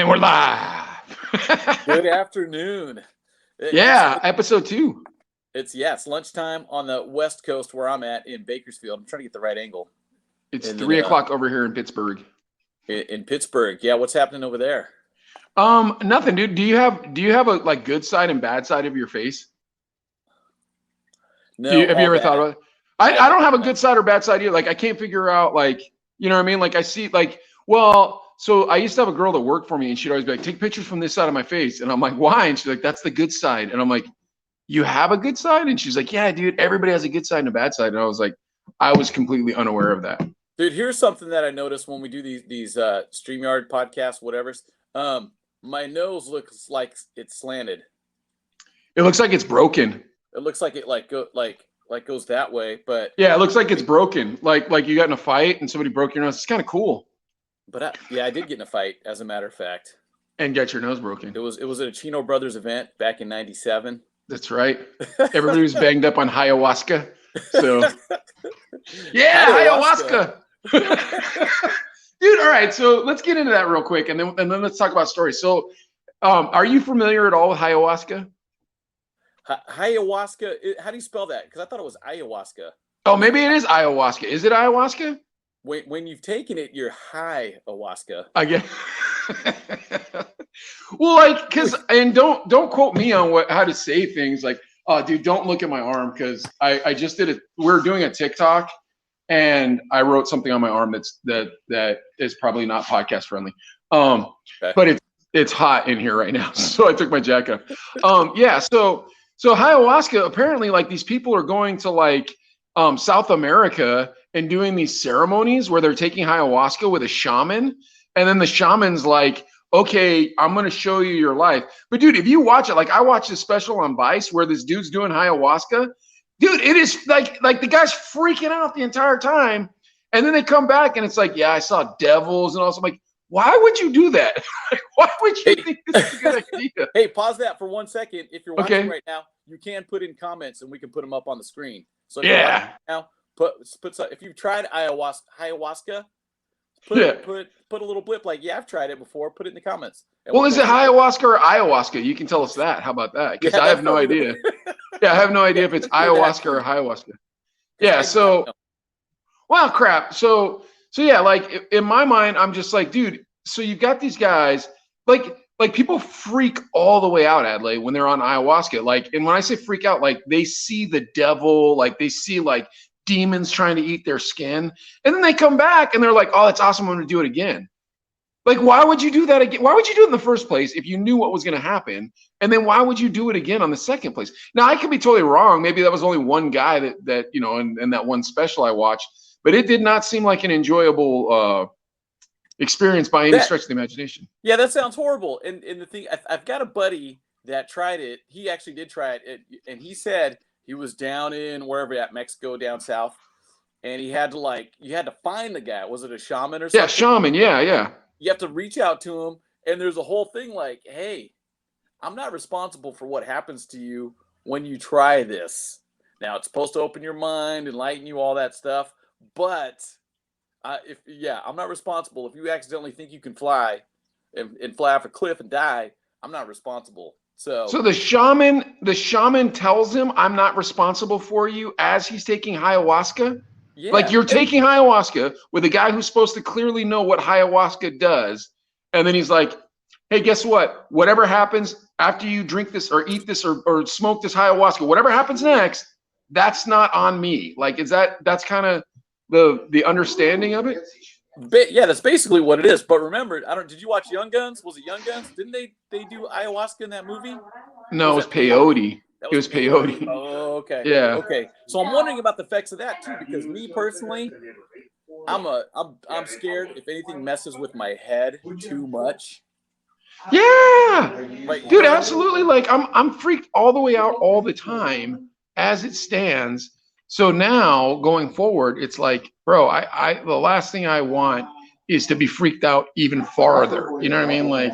And we're live. Good afternoon. Yeah, episode 2. It's lunchtime on the West Coast where I'm at in Bakersfield. I'm trying to get the right angle. It's 3 o'clock over here in Pittsburgh. In Pittsburgh, yeah. What's happening over there? Nothing, dude. Do you have a like good side and bad side of your face? No. Have you ever thought about it? I don't have a good side or bad side either. Like I can't figure out like, you know what I mean? Like I see like, well, so I used to have a girl that worked for me and she'd always be like, take pictures from this side of my face. And I'm like, why? And she's like, that's the good side. And I'm like, you have a good side? And she's like, yeah, dude, everybody has a good side and a bad side. And I was like, I was completely unaware of that. Dude, here's something that I noticed when we do these StreamYard podcasts, whatever. My nose looks like it's slanted. It looks like it's broken. It looks like it goes that way, but yeah, it looks like it's broken. Like you got in a fight and somebody broke your nose. It's kind of cool. But I did get in a fight, as a matter of fact. And get your nose broken. It was at a Chino Brothers event back in '97. That's right. Everybody was banged up on ayahuasca. So yeah, ayahuasca. Dude, all right. So let's get into that real quick, and then let's talk about stories. So, are you familiar at all with ayahuasca? Ayahuasca. How do you spell that? Because I thought it was ayahuasca. Oh, maybe it is ayahuasca. Is it ayahuasca? When you've taken it, you're high ayahuasca. I guess. Well, like, and don't quote me on how to say things. Like, oh, dude, don't look at my arm because I just did it. We're doing a TikTok, and I wrote something on my arm that is probably not podcast friendly. Okay. But it's hot in here right now, so I took my jacket off. Yeah, so ayahuasca, apparently, like these people are going to like South America and doing these ceremonies where they're taking ayahuasca with a shaman, and then the shaman's like, okay, I'm going to show you your life. But dude, if you watch it, like I watched a special on Vice where this dude's doing ayahuasca. Dude, it is like the guy's freaking out the entire time. And then they come back and it's like, yeah, I saw devils and all. So I'm like, why would you do that? Why would you think this is a good idea? Hey, pause that for 1 second. If you're watching right now, you can put in comments and we can put them up on the screen. So if now if you've tried ayahuasca, put a little blip like, yeah, I've tried it before. Put it in the comments. Well, is it ayahuasca or ayahuasca? You can tell us that. How about that? Because I have no idea. Yeah, I have no idea if it's ayahuasca or ayahuasca. Yeah, so, well, crap. So yeah, like in my mind, I'm just like, dude, so you've got these guys, like people freak all the way out, Adlai, when they're on ayahuasca. Like, and when I say freak out, like they see the devil, like they see like demons trying to eat their skin. And then they come back and they're like, oh, that's awesome. I'm going to do it again. Like, why would you do that again? Why would you do it in the first place if you knew what was going to happen? And then why would you do it again on the second place? Now, I could be totally wrong. Maybe that was only one guy that you know, in that one special I watched, but it did not seem like an enjoyable experience by any stretch of the imagination. Yeah, that sounds horrible. And the thing, I've got a buddy that tried it. He actually did try it. And he said he was down in wherever at Mexico, down south. And you had to find the guy. Was it a shaman or something? Yeah, shaman. Yeah. You have to reach out to him, and there's a whole thing like, hey, I'm not responsible for what happens to you when you try this. Now, it's supposed to open your mind, enlighten you, all that stuff, but I'm not responsible. If you accidentally think you can fly and fly off a cliff and die, I'm not responsible. So the shaman tells him, I'm not responsible for you as he's taking ayahuasca? Yeah. Like you're taking ayahuasca with a guy who's supposed to clearly know what ayahuasca does. And then he's like, hey, guess what? Whatever happens after you drink this or eat this or smoke this ayahuasca, whatever happens next, that's not on me. Like, that's kind of the understanding of it? Yeah, that's basically what it is. But remember, did you watch Young Guns? Was it Young Guns? Didn't they do ayahuasca in that movie? No, it was peyote. It was peyote. Oh, okay. Yeah. Okay. So I'm wondering about the effects of that too, because me personally, I'm scared if anything messes with my head too much. Yeah. Like, dude, absolutely. Like I'm freaked all the way out all the time as it stands. So now going forward, it's like, bro, I the last thing I want is to be freaked out even farther. You know what I mean? Like,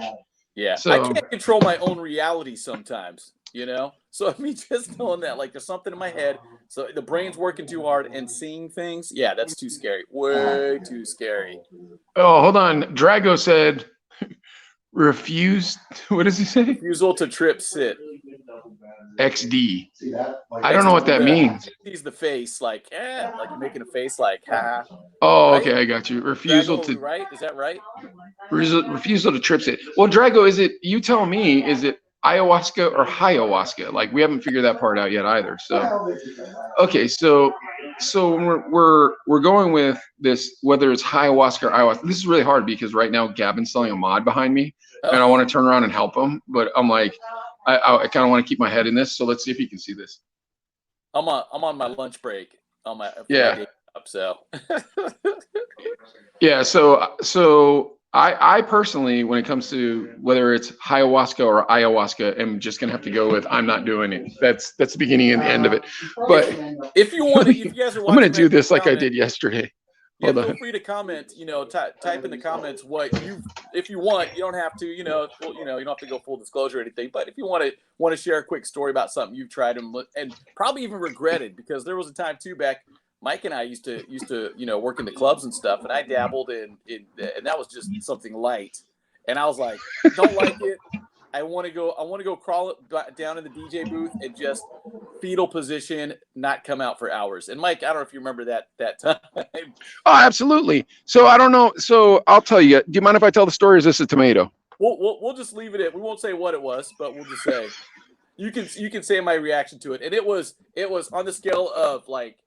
yeah. So, I can't control my own reality sometimes, you know? So I mean, just knowing that, like, there's something in my head. So the brain's working too hard and seeing things. Yeah, that's too scary. Way too scary. Oh, hold on. Drago said, Refused. What does he say? Refusal to trip sit. XD. I don't know what that means. He's the face, like you're making a face, like ha. Oh, Right? okay, I got you. Refusal Drago, to right? Is that right? refusal to trip sit. Well, Drago, is it? You tell me. Is it ayahuasca or ayahuasca? Like we haven't figured that part out yet either. So, okay, so we're going with this whether it's ayahuasca or ayahuasca. This is really hard because right now Gavin's selling a mod behind me, and I want to turn around and help him, but I'm like, I kind of want to keep my head in this. So let's see if he can see this. I'm on my lunch break on my Yeah. So Yeah, so I personally, when it comes to whether it's ayahuasca or ayahuasca, am just gonna have to go with I'm not doing it. That's the beginning and the end of it. But if you want, if you guys are watching, I'm gonna do this like I did yesterday. Yeah, feel free to comment. Type in the comments what if you want. You don't have to. You don't have to go full disclosure or anything. But if you want to share a quick story about something you've tried and probably even regretted, because there was a time too back. Mike and I used to work in the clubs and stuff, and I dabbled in and that was just something light. And I was like, don't like it. I want to go crawl down in the DJ booth and just fetal position, not come out for hours. And Mike, I don't know if you remember that time. Oh, absolutely. So I don't know. So I'll tell you. Do you mind if I tell the story? Or is this a tomato? We'll just leave it at. We won't say what it was, but we'll just say you can say my reaction to it. And it was on the scale of like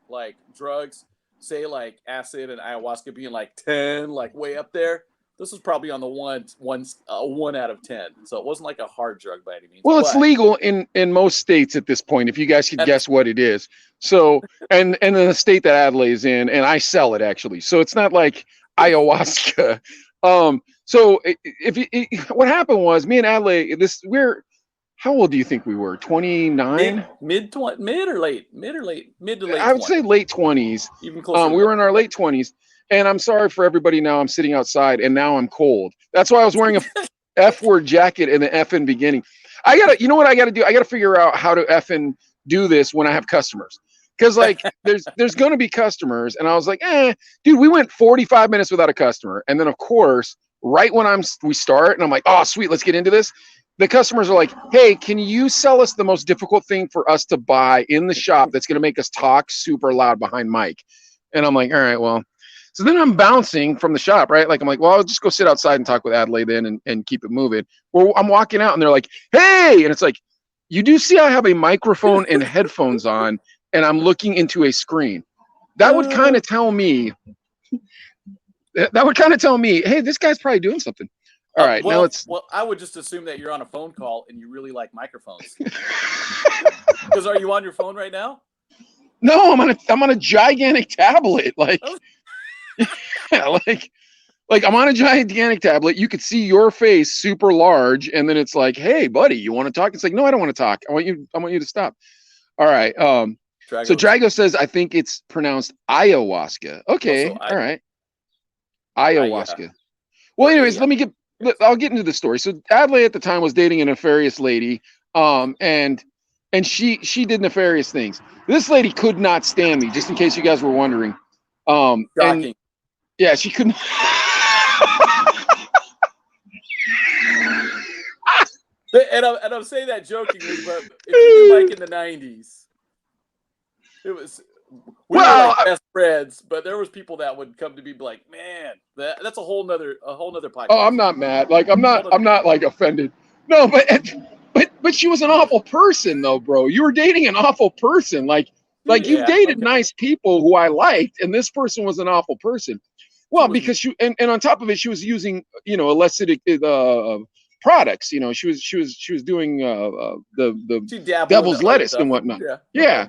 drugs, say like acid and ayahuasca being like 10, like way up there. This was probably on the 1 out of 10. So it wasn't like a hard drug by any means. Well, it's legal in most states at this point. If you guys could guess what it is. So, and in the state that Adelaide's in, and I sell it actually. So it's not like ayahuasca. So what happened was me and Adelaide, how old do you think we were? 29? Mid to late? Mid to late. I would say late 20s. Even closer. We were in our late 20s. And I'm sorry for everybody now. I'm sitting outside and now I'm cold. That's why I was wearing a F word jacket in the effing beginning. You know what I gotta do? I gotta figure out how to effing do this when I have customers. Cause like there's gonna be customers. And I was like, dude, we went 45 minutes without a customer. And then of course, right when we start and I'm like, oh sweet, let's get into this. The customers are like, hey, can you sell us the most difficult thing for us to buy in the shop that's gonna make us talk super loud behind Mike? And I'm like, all right, well. So then I'm bouncing from the shop, right? Like, I'm like, well, I'll just go sit outside and talk with Adelaide then and keep it moving. Well, I'm walking out and they're like, hey, and it's like, you do see I have a microphone and headphones on and I'm looking into a screen. That would kind of tell me, hey, this guy's probably doing something. All right, now let's. Well, I would just assume that you're on a phone call and you really like microphones. Because are you on your phone right now? No, I'm on a gigantic tablet. Like. Yeah, like I'm on a gigantic tablet. You could see your face super large, and then it's like, "Hey, buddy, you want to talk?" It's like, "No, I don't want to talk. I want you to stop." All right. So Drago says, "I think it's pronounced ayahuasca." Okay. All right. Ayahuasca. Well, anyways, I'll get into the story. So Adelaide at the time was dating a nefarious lady, and she did nefarious things. This lady could not stand me. Just in case you guys were wondering. Shocking. Yeah, she couldn't. and I'm saying that jokingly, but if you do Mike in the 90s, it was we were like best friends, but there was people that would come to me like, man, that's a whole nother podcast. Oh, I'm not mad. Like I'm not like offended. No, but she was an awful person though, bro. You were dating an awful person. Like you dated nice people who I liked, and this person was an awful person. Well, because she and on top of it, she was using illicit products. She was doing the devil's lettuce and whatnot. Yeah.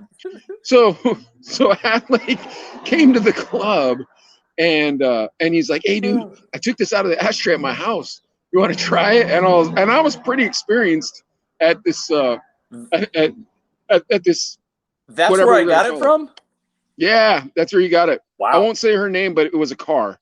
So Adelaide came to the club, and he's like, "Hey, dude, I took this out of the ashtray at my house. You want to try it?" And I was pretty experienced at this at this. That's where I got it from? Yeah, that's where you got it. Wow. I won't say her name, but it was a car.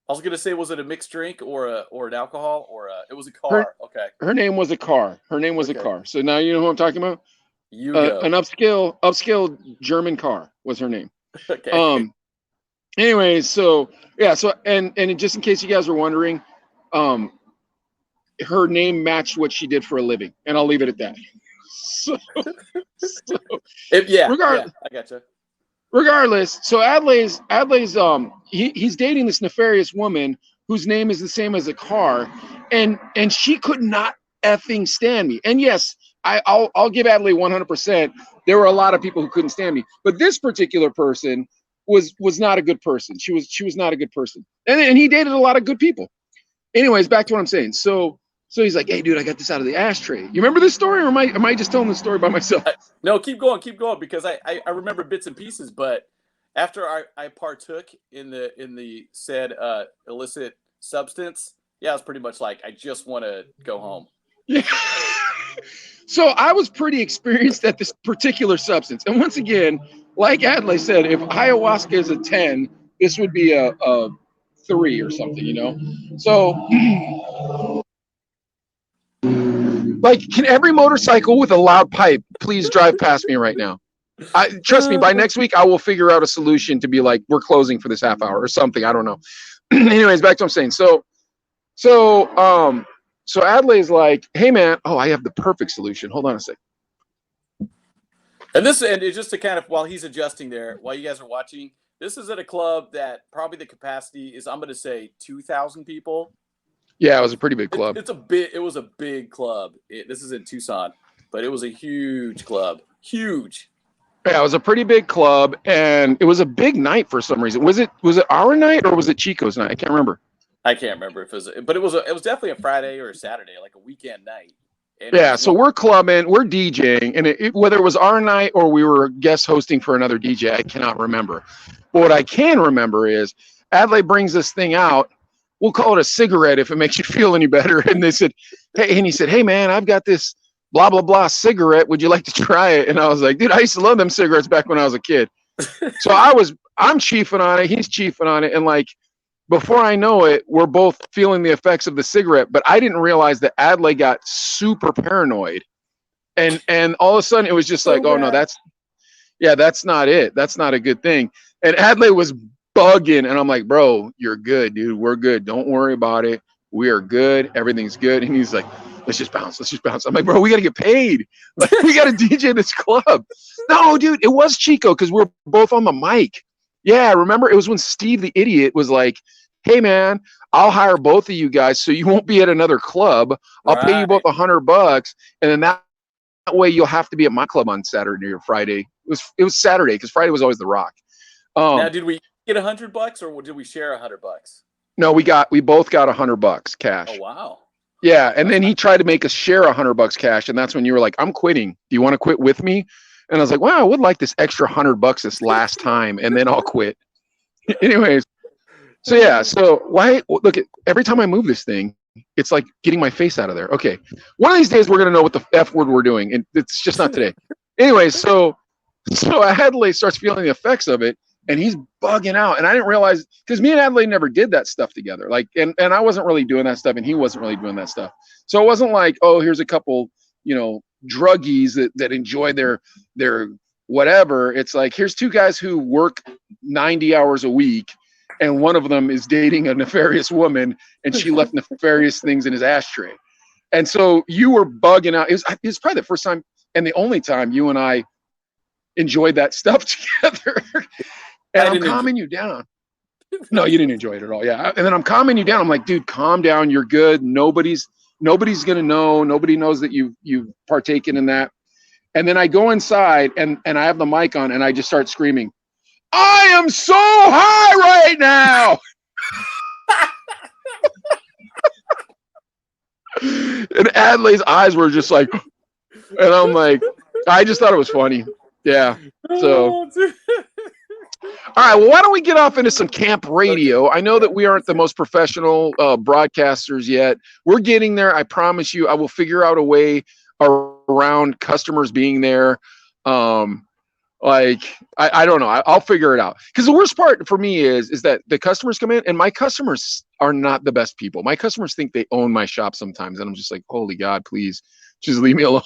I was gonna say, was it a mixed drink or an alcohol it was a car? Okay. Her name was a car. A car. So now you know who I'm talking about? An upscale German car was her name. Okay. Anyways, so yeah, and just in case you guys were wondering, her name matched what she did for a living, and I'll leave it at that. So, Yeah, regardless, I gotcha. regardless, so Adlai's he's dating this nefarious woman whose name is the same as a car, and she could not effing stand me. And yes, I'll give Adlai 100%. There were a lot of people who couldn't stand me, but this particular person was not a good person. She was not a good person, and he dated a lot of good people. Anyways, back to what I'm saying. So he's like, "Hey, dude, I got this out of the ashtray. You remember this story, or am I just telling the story by myself?" No, keep going, because I remember bits and pieces. But after I partook in the said illicit substance, yeah, I was pretty much like, I just want to go home. Yeah. So I was pretty experienced at this particular substance, and once again, like Adlai said, if ayahuasca is a 10, this would be a 3 or something, you know. So, like, can every motorcycle with a loud pipe please drive past me right now? Trust me, by next week I will figure out a solution to be like, we're closing for this half hour or something. I don't know. Anyways, back to what I'm saying. So Adlai's like, "Hey man, I have the perfect solution. Hold on a sec." And it's just to kind of, while he's adjusting there, while you guys are watching, this is at a club that probably the capacity is, I'm going to say, 2,000 people. Yeah, it was a pretty big club. It was a big club. This is in Tucson, but it was a huge club. Huge. Yeah, it was a pretty big club, and it was a big night for some reason. Was it our night or was it Chico's night? I can't remember. I can't remember if it was, but it was definitely a Friday or a Saturday, like a weekend night. And yeah, so we're clubbing, we're DJing, and whether it was our night or we were guest hosting for another DJ, I cannot remember. But what I can remember is Adlai brings this thing out. We'll call it a cigarette if it makes you feel any better. And he said, "Hey man, I've got this blah blah blah cigarette. Would you like to try it?" And I was like, "Dude, I used to love them cigarettes back when I was a kid." So I'm chiefing on it, he's chiefing on it, and like, before I know it, we're both feeling the effects of the cigarette, but I didn't realize that Adlai got super paranoid. And all of a sudden it was just like, "Oh no, that's not it. That's not a good thing." And Adlai was bugging, and I'm like, "Bro, you're good, dude. We're good. Don't worry about it. We are good. Everything's good." And he's like, let's just bounce. I'm like, "Bro, we got to get paid. Like, we got to DJ this club." No, dude, it was Chico because we're both on the mic. Yeah, remember? It was when Steve the idiot was like, "Hey man, I'll hire both of you guys so you won't be at another club. I'll pay you both $100, and then that way you'll have to be at my club on Saturday or Friday." It was Saturday because Friday was always the Rock. Now, did we get $100 or did we share $100? No, we both got $100 cash. Oh wow. Yeah, and then he tried to make us share $100 cash, and that's when you were like, "I'm quitting. Do you want to quit with me?" And I was like, "Wow, I would like this extra $100 this last time, and then I'll quit." Anyways, so yeah, look at every time I move this thing, it's like getting my face out of there. Okay, one of these days we're gonna know what the F word we're doing, and it's just not today. Anyways, so Adlai starts feeling the effects of it, and he's bugging out, and I didn't realize, because me and Adlai never did that stuff together. Like, and I wasn't really doing that stuff, and he wasn't really doing that stuff. So it wasn't like, oh, here's a couple, druggies that enjoy their whatever. It's like, here's two guys who work 90 hours a week, and one of them is dating a nefarious woman, and she left nefarious things in his ashtray. And so you were bugging out. It was probably the first time and the only time you and I enjoyed that stuff together. And I'm calming you down. No, you didn't enjoy it at all. Yeah. And then I'm calming you down. I'm like, "Dude, calm down. You're good. Nobody's going to know. Nobody knows that you've partaken in that." And then I go inside and I have the mic on, and I just start screaming, "I am so high right now." And Adlai's eyes were just like, and I'm like, I just thought it was funny. Yeah. So, all right. Well, why don't we get off into some camp radio? I know that we aren't the most professional broadcasters yet. We're getting there. I promise you. I will figure out a way around customers being there. Like, I don't know. I'll figure it out. Because the worst part for me is that the customers come in, and my customers are not the best people. My customers think they own my shop sometimes, and I'm just like, holy God, please just leave me alone.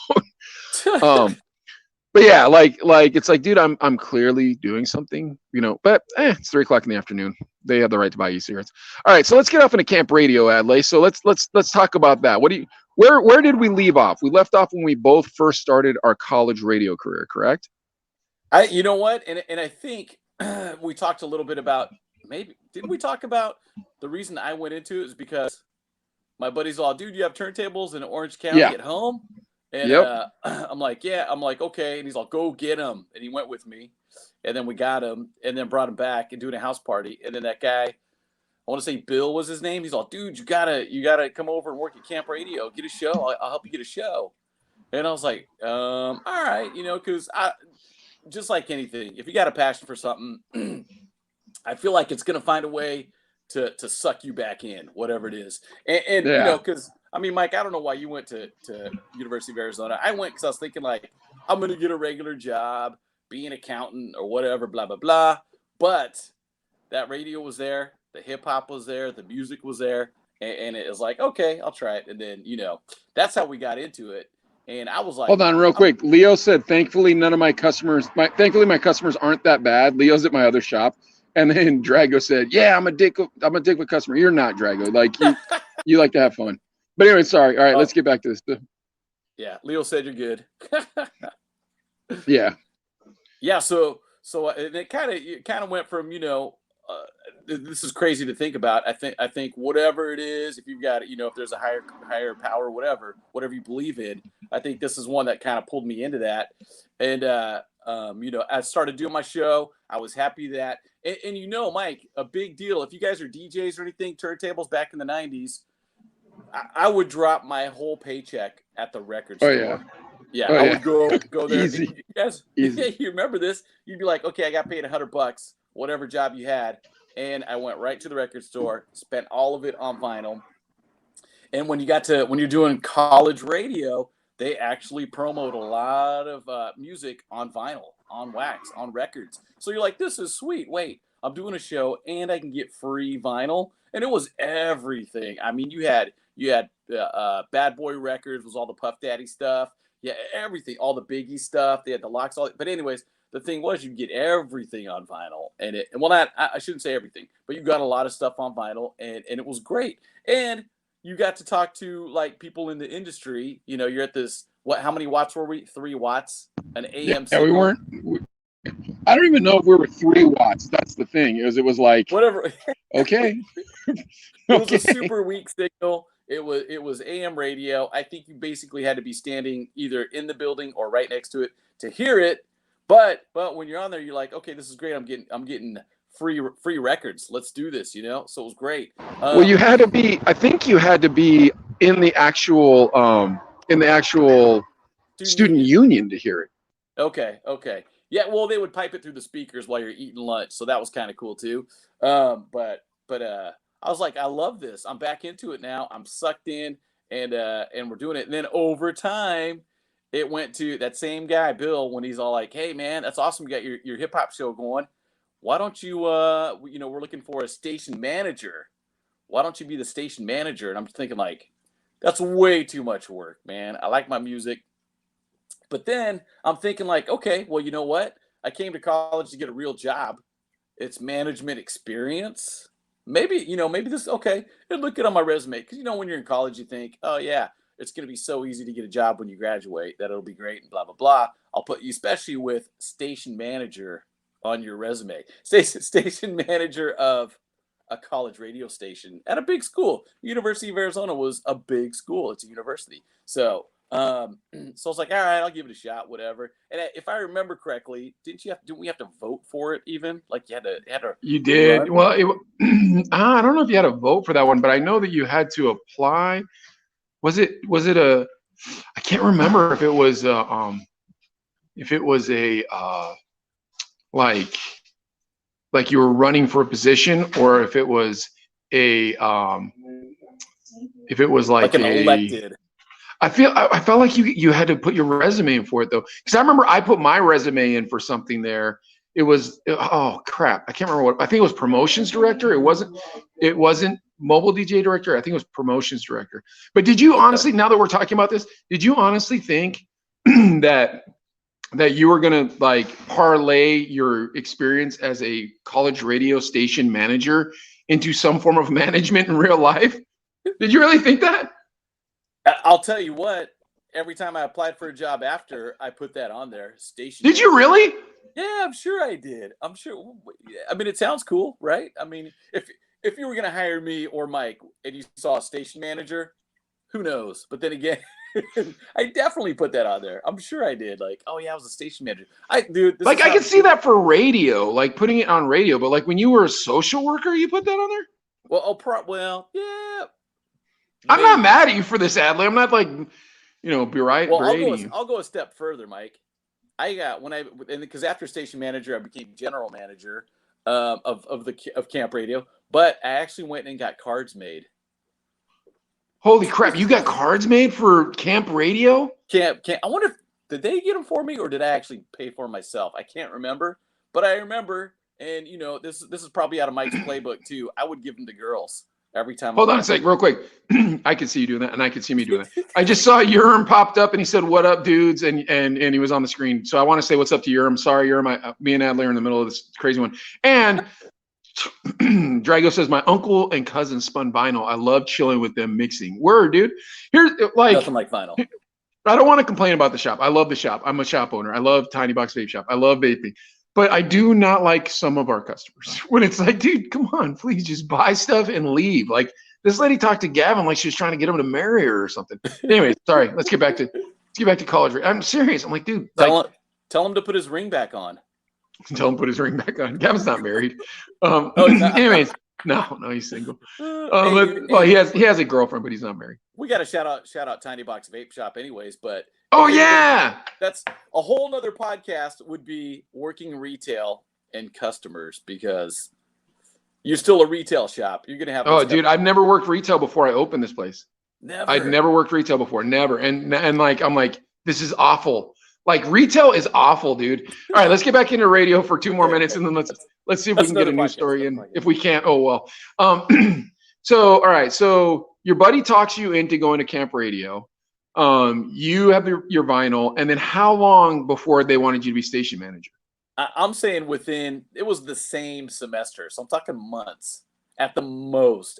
But yeah, like it's like, dude, I'm clearly doing something, but it's 3:00 in the afternoon. they have the right to buy e-cigarettes. All right, so let's get off into camp radio, Adley. So let's talk about that. Where did we leave off? We left off when we both first started our college radio career, correct? You know what? And I think we talked a little bit about, maybe didn't we talk about the reason I went into it is because my buddy's all, dude, you have turntables in Orange County at home? And I'm like, yeah. I'm like, okay. And he's like, go get them. And he went with me. And then we got him and then brought him back and doing a house party. And then that guy, I want to say Bill was his name. He's all, dude, you gotta come over and work at camp radio. Get a show. I'll help you get a show. And I was like, all right, because I just like anything, if you got a passion for something, I feel like it's gonna find a way to suck you back in, whatever it is. And because I mean, Mike, I don't know why you went to University of Arizona. I went because I was thinking like, I'm gonna get a regular job, be an accountant or whatever, blah blah blah. But that radio was there, the hip hop was there, the music was there, and it was like, okay, I'll try it. And then that's how we got into it. And I was like, hold on real quick. Leo said, thankfully, none of my customers, my customers aren't that bad. Leo's at my other shop. And then Drago said, yeah, I'm a dick with customer. You're not, Drago. Like you like to have fun. But anyway, sorry. All right, let's get back to this. Yeah, Leo said you're good. Yeah. Yeah, so it kind of went from, this is crazy to think about. I think whatever it is, if you've got, if there's a higher power, whatever you believe in, I think this is one that kind of pulled me into that. And I started doing my show. I was happy that, and Mike, a big deal. If you guys are DJs or anything, turntables back in the 90s, I would drop my whole paycheck at the record store. Yeah. Yeah, I would go there. Easy. Yes, Easy. Yeah, you remember this? You'd be like, okay, I got paid $100, whatever job you had, and I went right to the record store, spent all of it on vinyl. And when you're doing college radio, they actually promote a lot of music on vinyl, on wax, on records. So you're like, this is sweet. Wait, I'm doing a show and I can get free vinyl, and it was everything. I mean, you had Bad Boy Records was all the Puff Daddy stuff. Yeah, everything, all the Biggie stuff. They had the locks, but anyways, the thing was you get everything on vinyl, I shouldn't say everything, but you got a lot of stuff on vinyl, and it was great. And you got to talk to like people in the industry. You're at this. How many watts were we? 3 watts, an AM. Yeah, we weren't. I don't even know if we were 3 watts. That's the thing. It was like whatever. Okay. It was a super weak signal. It was AM radio. I think you basically had to be standing either in the building or right next to it to hear it. But when you're on there, you're like, okay, this is great. I'm getting free records. Let's do this, So it was great. Well, you had to be. I think you had to be in the actual student union to hear it. Okay. Yeah. Well, they would pipe it through the speakers while you're eating lunch, so that was kind of cool too. But I was like, I love this. I'm back into it now. I'm sucked in, and we're doing it. And then over time, it went to that same guy, Bill, when he's all like, hey, man, that's awesome. You got your hip hop show going. Why don't you, we're looking for a station manager. Why don't you be the station manager? And I'm thinking like, that's way too much work, man. I like my music. But then I'm thinking like, okay, well, you know what? I came to college to get a real job. It's management experience. Maybe this, okay, and look it on my resume. Because, when you're in college, you think, oh, yeah, it's going to be so easy to get a job when you graduate that it'll be great and blah, blah, blah. I'll put you, especially with station manager on your resume. Station manager of a college radio station at a big school. University of Arizona was a big school. It's a university. So I was like, all right, I'll give it a shot, whatever. And if I remember correctly, didn't we have to vote for it even? Like you had to. You did. Run? Well, I don't know if you had to vote for that one, but I know that you had to apply. Was it I can't remember if it was like you were running for a position, or if it was like an elected. I felt like you had to put your resume in for it though, because I remember I put my resume in for something there. It was oh crap, I can't remember what. I think it was promotions director. It wasn't mobile DJ director. I think it was promotions director. But did you honestly, now that we're talking about this, did you honestly think that that you were gonna like parlay your experience as a college radio station manager into some form of management in real life? Did you really think that? I'll tell you what. Every time I applied for a job after, I put that on there. Station. Did you really? Yeah, I'm sure I did. I'm sure. I mean, it sounds cool, right? I mean, if you were gonna hire me or Mike and you saw a station manager, who knows? But then again, I definitely put that on there. I'm sure I did. Like, oh yeah, I was a station manager. Dude, Like I could see that for radio, like putting it on radio, but like when you were a social worker, you put that on there? Well, yeah. I'm not mad at you for this, Adley. I'm not like, Well, berating you. I'll go a step further, Mike. Because after station manager, I became general manager of Camp Radio. But I actually went and got cards made. Holy crap! You got cards made for Camp Radio? I wonder if did they get them for me or did I actually pay for them myself? I can't remember, but I remember, and this is probably out of Mike's playbook too. I would give them to girls every time. Hold on a sec, real quick. I could see you doing that, and I could see me doing that. I just saw Urim popped up, and he said, "What up, dudes?" and he was on the screen. So I want to say what's up to Urim. Sorry, Urim. Me and Adley are in the middle of this crazy one. And Drago says, "My uncle and cousin spun vinyl. I love chilling with them mixing." Word, dude. Here's like nothing like vinyl. I don't want to complain about the shop. I love the shop. I'm a shop owner. I love Tiny Box Vape Shop. I love vaping. But I do not like some of our customers when it's like, dude, come on, please just buy stuff and leave. Like this lady talked to Gavin like she was trying to get him to marry her or something. Anyway, sorry. Let's get back to college. I'm serious. I'm like, dude, tell him to put his ring back on. Tell him to put his ring back on. Gavin's not married. Anyways, no, he's single. He has a girlfriend, but he's not married. We got to shout out Tiny Box Vape Shop, anyways. But that's a whole nother podcast. Would be working retail and customers because you're still a retail shop. You're gonna have. Oh, dude, I've never worked retail before I opened this place. Never. I'd never worked retail before, never. And like I'm like, this is awful. Like retail is awful, dude. All right, let's get back into radio for 2 more minutes, and then let's see if we can get a new story in. If we can't, oh well. So all right, so your buddy talks you into going to Camp Radio. You have your vinyl, and then how long before they wanted you to be station manager? I'm saying it was the same semester, so I'm talking months at the most.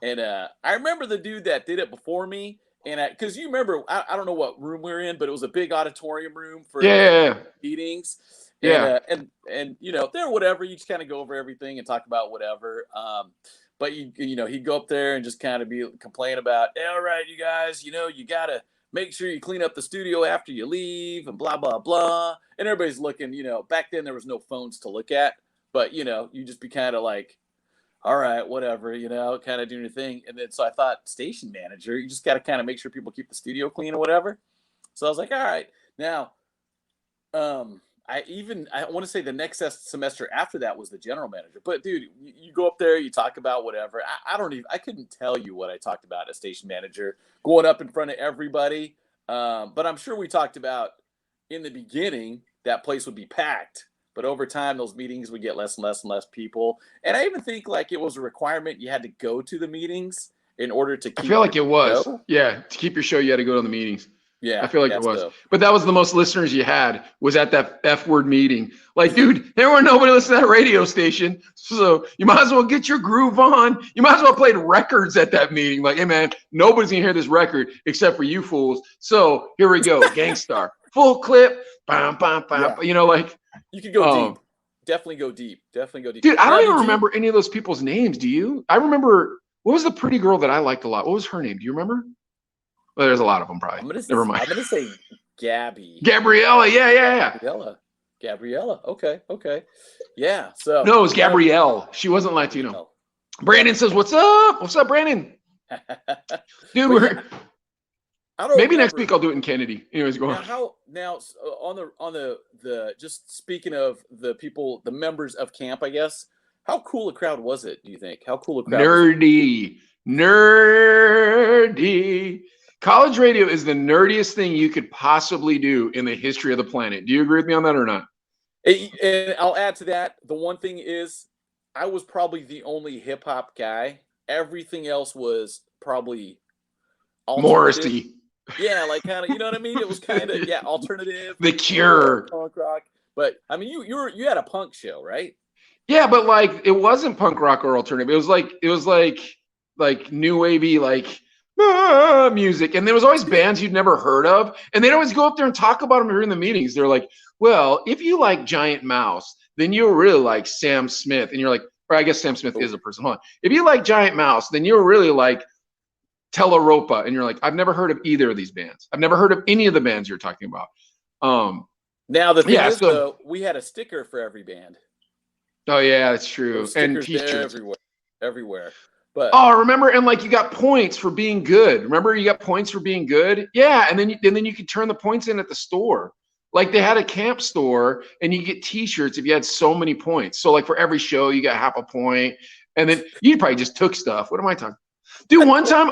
And I remember the dude that did it before me. And because you remember, I don't know what room we were in, but it was a big auditorium room for meetings. And there, whatever, you just kind of go over everything and talk about whatever. But he'd go up there and just kind of complain about, all right, you guys, you got to make sure you clean up the studio after you leave and blah, blah, blah. And everybody's looking, back then there was no phones to look at, but you just be kind of like, all right, whatever, kind of doing your thing. And then so I thought station manager, you just got to kind of make sure people keep the studio clean or whatever. So I was like, all right. Now, I want to say the next semester after that was the general manager. But dude, you go up there, you talk about whatever. I couldn't tell you what I talked about as station manager going up in front of everybody. But I'm sure we talked about in the beginning that place would be packed. But over time, those meetings would get less and less and less people. And I even think like it was a requirement you had to go to the meetings in order to keep. I feel like it was. Show. Yeah, to keep your show, you had to go to the meetings. Yeah, I feel like it was. Dope. But that was the most listeners you had was at that F word meeting. Like, dude, there were nobody listening to that radio station. So you might as well get your groove on. You might as well play records at that meeting. Like, hey, man, nobody's going to hear this record except for you fools. So here we go. Gangstar. Full clip. Bam, bam, bam. Yeah. Like. You could go deep. Definitely go deep. Dude, I don't even remember any of those people's names. Do you? I remember, what was the pretty girl that I liked a lot? What was her name? Do you remember? Well, there's a lot of them probably. Never mind. I'm going to say Gabby. Gabriella. Yeah. Gabriella. Okay. Yeah. So. No, it was Gabrielle. She wasn't Latino. Brandon says, what's up? What's up, Brandon? Dude, maybe next week I'll do it in Kennedy. Anyways, go on. Now on the just speaking of the people, the members of camp, I guess. How cool a crowd was it? Do you think? How cool a crowd? Nerdy. College radio is the nerdiest thing you could possibly do in the history of the planet. Do you agree with me on that or not? And I'll add to that. The one thing is, I was probably the only hip hop guy. Everything else was probably Morrissey. Yeah, like kind of, you know what I mean? It was kind of, yeah, alternative, The Cure. punk rock. But I mean, you had a punk show, right? Yeah, but like it wasn't punk rock or alternative. It was like new wavy like music, and there was always bands you'd never heard of, and they'd always go up there and talk about them during the meetings. They're like, "Well, if you like Giant Mouse, then you'll really like Sam Smith," and you're like, or I guess Sam Smith is a person. Hold on. If you like Giant Mouse, then you'll really like Teleropa, and you're like, "I've never heard of either of these bands. I've never heard of any of the bands you're talking about." Now the thing Yeah, is, so though, we had a sticker for every band. oh yeah, that's true, Those and stickers there T-shirts. everywhere. But Oh, remember, and like you got points for being good. Remember, you got points for being good. Yeah, and then you could turn the points in at the store. Like they had a camp store, and you get T-shirts if you had so many points. So like for every show, you got half a point, and then you probably just took stuff. What am I talking? Dude, one time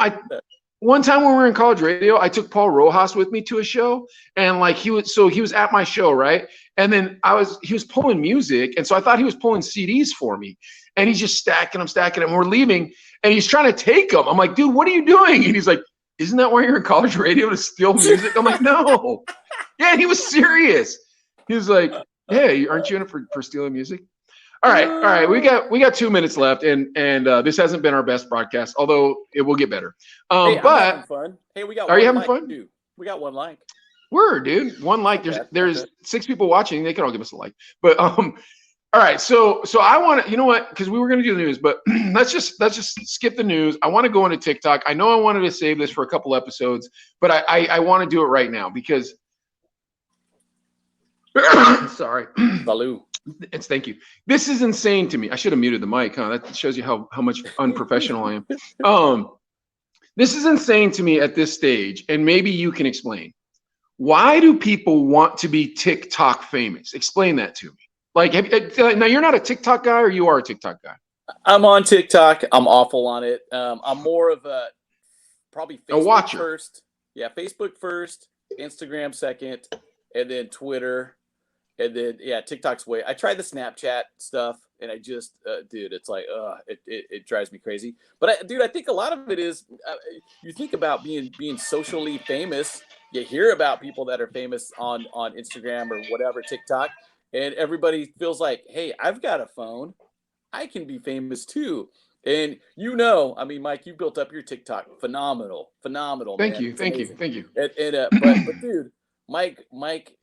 when we were in college radio, I took Paul Rojas with me to a show, and like he was at my show, right? And then he was pulling music, and so I thought he was pulling CDs for me, and he's just stacking them, and we're leaving, and he's trying to take them. I'm like, dude, what are you doing? And he's like, isn't that why you're in college radio, to steal music? I'm like, no. Yeah, he was serious. He was like, hey, aren't you in it for stealing music? All right. We got 2 minutes left, and this hasn't been our best broadcast, although it will get better. hey, I'm But having fun. Hey, we got are you one having like fun? too. We got one like. Word, dude. One like. Okay, There's okay. 6 people watching. They can all give us a like. But all right. So I want to, you know what? Because we were going to do the news, but let's just skip the news. I want to go into TikTok. I know I wanted to save this for a couple episodes, but I want to do it right now because. Sorry. Baloo. Thank you. This is insane to me. I should have muted the mic, huh? That shows you how much unprofessional I am. This is insane to me at this stage, and maybe you can explain. Why do people want to be TikTok famous? Explain that to me. Like, now you're not a TikTok guy, or you are a TikTok guy? I'm on TikTok. I'm awful on it. I'm more of a probably A Facebook watcher. first. Yeah, Facebook first, Instagram second, and then Twitter. And then, yeah, TikTok's way. I tried the Snapchat stuff, and I just, dude, it's like, it drives me crazy. But I think a lot of it is, you think about being socially famous. You hear about people that are famous on Instagram or whatever, TikTok, and everybody feels like, hey, I've got a phone, I can be famous too. And I mean, Mike, you built up your TikTok, phenomenal, Thank man. you, It's thank you, amazing. thank you. But dude, Mike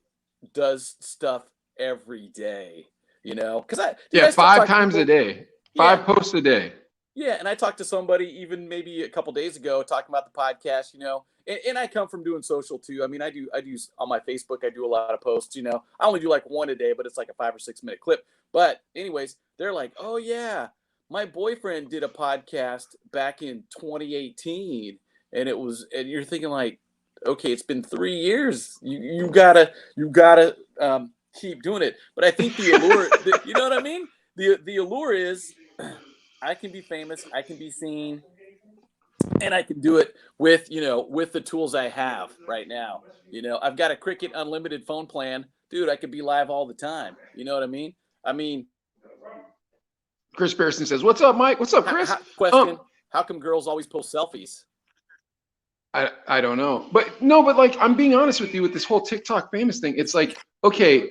does stuff every day, because I Yeah, still 5 talk to times a people. day, Yeah, 5 posts a day. yeah, and I talked to somebody even maybe a couple days ago talking about the podcast, and I come from doing social too. I mean, I do on my Facebook, I do a lot of posts, I only do like one a day, but it's like a 5 or 6 minute clip. But anyways, they're like, oh yeah, my boyfriend did a podcast back in 2018, and you're thinking like, okay, it's been 3 years. You gotta keep doing it. But I think the allure, you know what I mean? The allure is, I can be famous, I can be seen, and I can do it with the tools I have right now. I've got a Cricket Unlimited phone plan, dude. I could be live all the time. You know what I mean? Chris Pearson says, "What's up, Mike? What's up, Chris?" Question: how come girls always post selfies? I don't know, but no, but like I'm being honest with you with this whole TikTok famous thing. It's like, okay,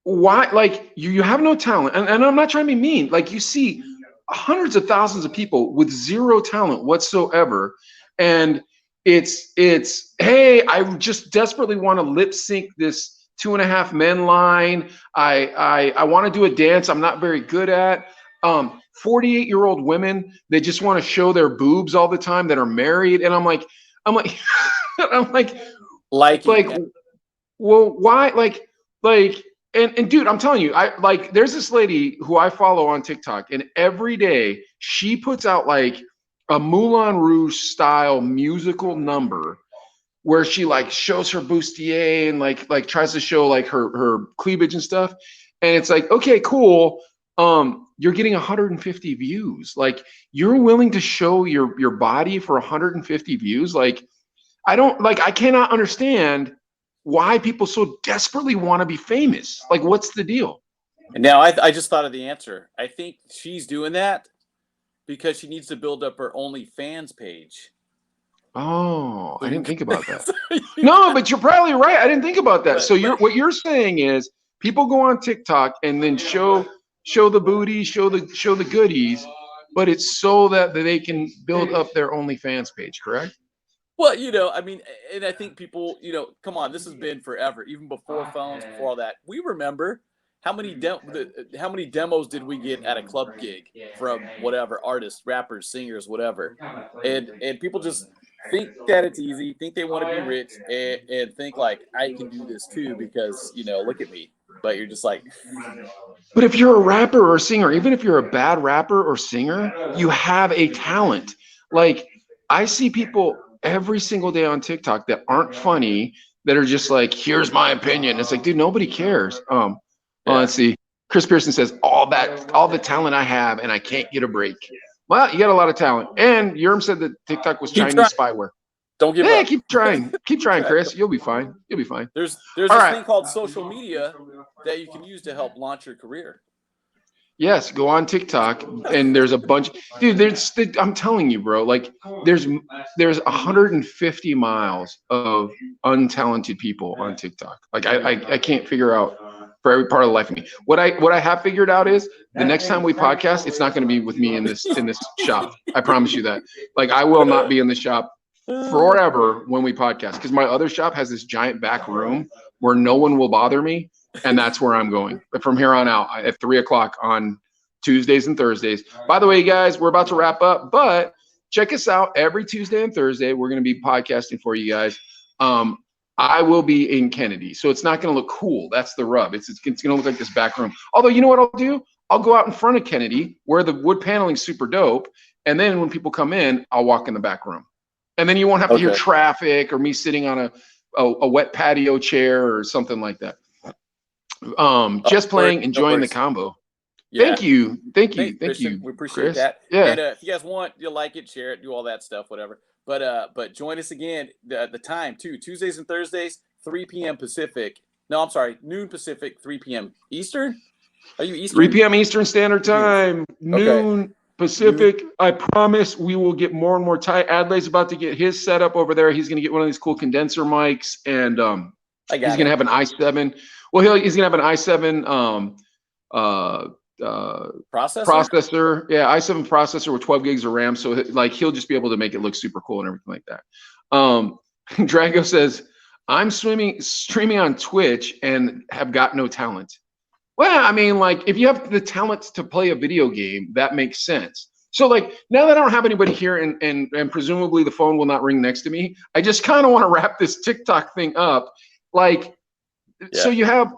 why? Like you have no talent, and I'm not trying to be mean. Like you see hundreds of thousands of people with zero talent whatsoever, and it's hey, I just desperately want to lip sync this 2.5 Men line. I want to do a dance I'm not very good at. 48-year-old women, they just want to show their boobs all the time that are married, and I'm like. I'm like, well, why? And dude, I'm telling you, there's this lady who I follow on TikTok, and every day she puts out like a Moulin Rouge style musical number where she like shows her bustier and like tries to show like her cleavage and stuff. And it's like, okay, cool. You're getting 150 views. Like you're willing to show your body for 150 views. Like I cannot understand why people so desperately want to be famous. Like what's the deal? And now I just thought of the answer. I think she's doing that because she needs to build up her OnlyFans page. Oh, I didn't think about that. No, but you're probably right. I didn't think about that. So what you're saying is people go on TikTok and then show the booty, show the goodies, but it's so that they can build up their OnlyFans page, correct? Well, I mean, and I think people, come on, this has been forever, even before phones, before all that. We remember how many demos did we get at a club gig from whatever artists, rappers, singers, whatever, and people just think that it's easy, think they want to be rich, and think like I can do this too because look at me. But you're just like. But if you're a rapper or a singer, even if you're a bad rapper or singer, you have a talent. Like I see people every single day on TikTok that aren't funny, that are just like, here's my opinion. It's like, dude, nobody cares. Let's see. Chris Pearson says, all the talent I have and I can't get a break. Well, you got a lot of talent. And Yerm said that TikTok was Chinese spyware. Don't give up. Keep trying. Keep trying, Chris. You'll be fine. You'll be fine. There's this thing called social media that you can use to help launch your career. Yes, go on TikTok and there's a bunch, dude. I'm telling you, bro. Like there's 150 miles of untalented people on TikTok. Like I can't figure out for every part of the life of me. What I have figured out is the next time we podcast, it's not going to be with me in this shop. I promise you that. Like I will not be in the shop forever when we podcast, because my other shop has this giant back room where no one will bother me. And that's where I'm going from here on out at 3:00 on Tuesdays and Thursdays. By the way, guys, we're about to wrap up, but check us out every Tuesday and Thursday. We're going to be podcasting for you guys. I will be in Kennedy, so it's not going to look cool. That's the rub. It's going to look like this back room. Although, you know what I'll do? I'll go out in front of Kennedy where the wood paneling is super dope. And then when people come in, I'll walk in the back room. And then you won't have to hear traffic or me sitting on a wet patio chair or something like that. Just playing, enjoying the combo. Yeah. Thank you. We appreciate Chris. that. Yeah. And if you guys want, you like it, share it, do all that stuff, whatever. But join us again. The time too. Tuesdays and Thursdays, 3 p.m. Pacific. No, I'm sorry, noon Pacific, 3 p.m. Eastern. Are you Eastern? 3 p.m. Eastern Standard Time. Noon Pacific. I promise we will get more and more tight. Adlai's about to get his set up over there. He's going to get one of these cool condenser mics, and he's going to have an i7. Well, he's gonna have an i7 processor. Yeah, i7 processor with 12 gigs of RAM. So like he'll just be able to make it look super cool and everything like that. Drago says, I'm streaming on Twitch and have got no talent. Well, I mean, like if you have the talent to play a video game, that makes sense. So like now that I don't have anybody here and presumably the phone will not ring next to me, I just kind of want to wrap this TikTok thing up. Like, so you have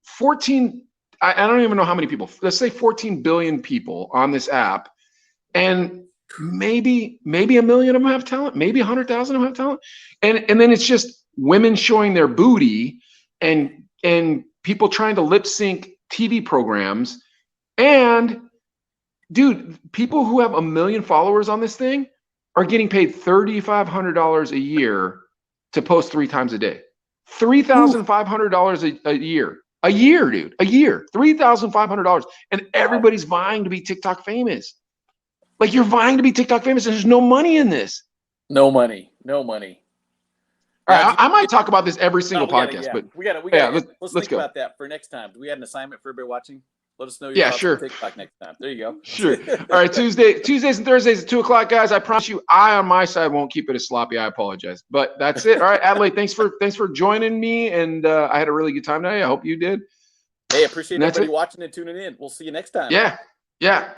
14, I don't even know how many people, let's say 14 billion people on this app, and maybe a million of them have talent, maybe 100,000 of them have talent. And then it's just women showing their booty and people trying to lip sync TV programs. And dude, people who have 1 million followers on this thing are getting paid $3,500 a year to post 3 times a day. $3,500 a year, dude, a year, $3,500, and everybody's vying to be TikTok famous. Like you're vying to be TikTok famous, and there's no money in this. No money. All right, I might talk about this every single podcast, but let's think about that for next time. Do we have an assignment for everybody watching? Let us know your thoughts on TikTok next time. There you go. Sure. All right, Tuesdays and Thursdays at 2:00, guys. I promise you, I on my side won't keep it as sloppy. I apologize, but that's it. All right, Adelaide, thanks for joining me, and I had a really good time today. I hope you did. Hey, appreciate everybody watching and tuning in. We'll see you next time. Yeah.